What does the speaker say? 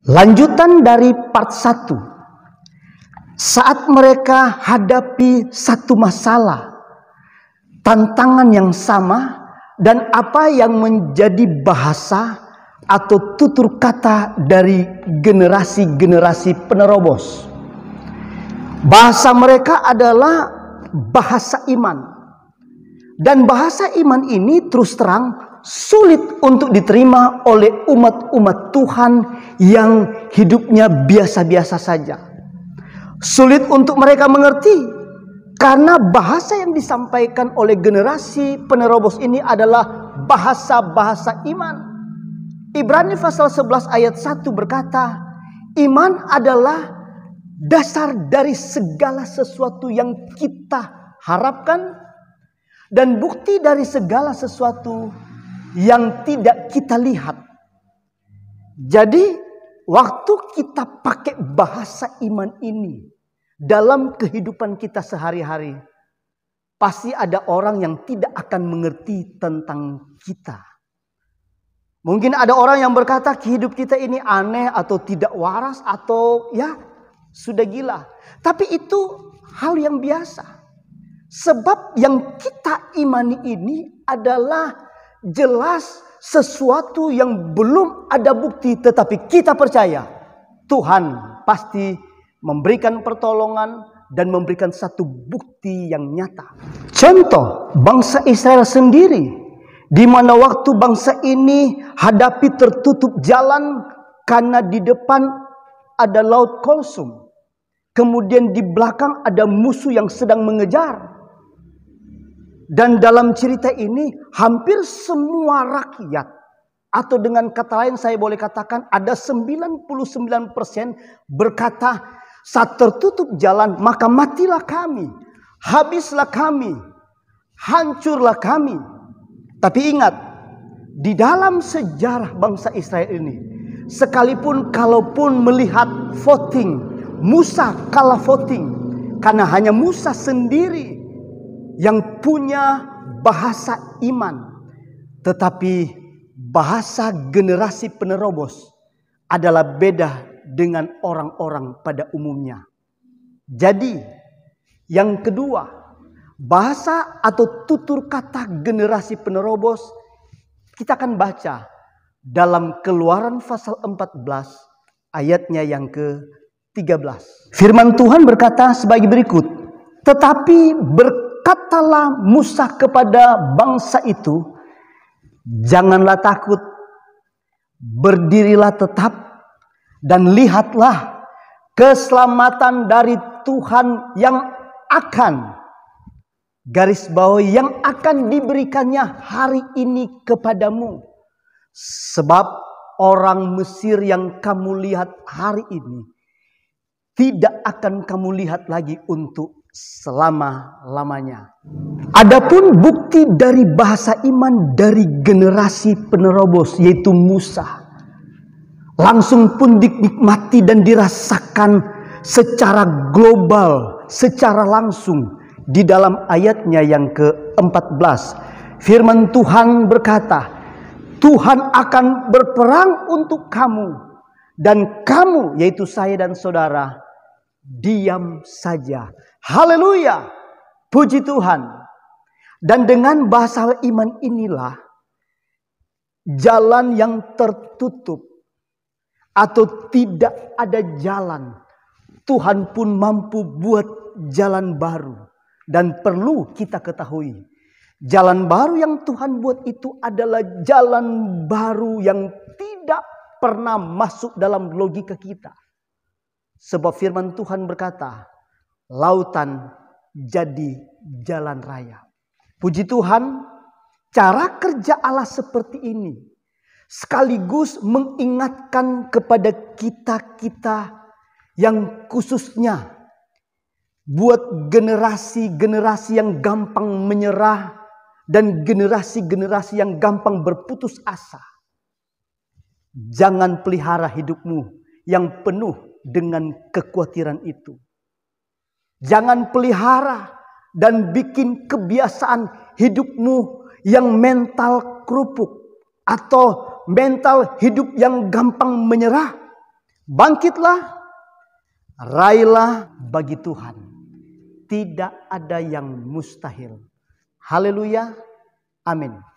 Lanjutan dari part 1. Saat mereka hadapi satu masalah, tantangan yang sama, dan apa yang menjadi bahasa atau tutur kata dari generasi-generasi penerobos. Bahasa mereka adalah bahasa iman. Dan bahasa iman ini terus terang sulit untuk diterima oleh umat-umat Tuhan yang hidupnya biasa-biasa saja. Sulit untuk mereka mengerti karena bahasa yang disampaikan oleh generasi penerobos ini adalah bahasa-bahasa iman. Ibrani pasal 11 ayat 1 berkata, iman adalah dasar dari segala sesuatu yang kita harapkan dan bukti dari segala sesuatu yang tidak kita lihat. Jadi, waktu kita pakai bahasa iman ini dalam kehidupan kita sehari-hari, pasti ada orang yang tidak akan mengerti tentang kita. Mungkin ada orang yang berkata hidup kita ini aneh atau tidak waras atau ya sudah gila. Tapi itu hal yang biasa. Sebab yang kita imani ini adalah jelas sesuatu yang belum ada bukti, tetapi kita percaya Tuhan pasti memberikan pertolongan dan memberikan satu bukti yang nyata. Contoh bangsa Israel sendiri, di mana waktu bangsa ini hadapi tertutup jalan karena di depan ada laut Kulsum, kemudian di belakang ada musuh yang sedang mengejar. Dan dalam cerita ini hampir semua rakyat, atau dengan kata lain saya boleh katakan ada 99% berkata, saat tertutup jalan maka matilah kami, habislah kami, hancurlah kami. Tapi ingat, di dalam sejarah bangsa Israel ini, sekalipun kalaupun melihat voting, Musa kalah voting karena hanya Musa sendiri yang punya bahasa iman. Tetapi bahasa generasi penerobos adalah beda dengan orang-orang pada umumnya. Jadi yang kedua, bahasa atau tutur kata generasi penerobos kita akan baca dalam Keluaran pasal 14 ayatnya yang ke-13. Firman Tuhan berkata sebagai berikut, tetapi berkatalah Musa kepada bangsa itu, janganlah takut, berdirilah tetap, dan lihatlah keselamatan dari Tuhan yang akan, garis bawahi, yang akan diberikannya hari ini kepadamu. Sebab orang Mesir yang kamu lihat hari ini, tidak akan kamu lihat lagi untuk selama-lamanya. Adapun bukti dari bahasa iman dari generasi penerobos, yaitu Musa, langsung pun dinikmati dan dirasakan secara global, secara langsung di dalam ayatnya yang ke-14. Firman Tuhan berkata, Tuhan akan berperang untuk kamu, dan kamu, yaitu saya dan saudara, diam saja. Haleluya, puji Tuhan. Dan dengan bahasa iman inilah jalan yang tertutup atau tidak ada jalan, Tuhan pun mampu buat jalan baru. Dan perlu kita ketahui, jalan baru yang Tuhan buat itu adalah jalan baru yang tidak pernah masuk dalam logika kita. Sebab firman Tuhan berkata, lautan jadi jalan raya. Puji Tuhan, cara kerja Allah seperti ini sekaligus mengingatkan kepada kita-kita yang khususnya buat generasi-generasi yang gampang menyerah dan generasi-generasi yang gampang berputus asa. Jangan pelihara hidupmu yang penuh dengan kekhawatiran itu. Jangan pelihara dan bikin kebiasaan hidupmu yang mental kerupuk atau mental hidup yang gampang menyerah. Bangkitlah, raihlah bagi Tuhan. Tidak ada yang mustahil. Haleluya. Amin.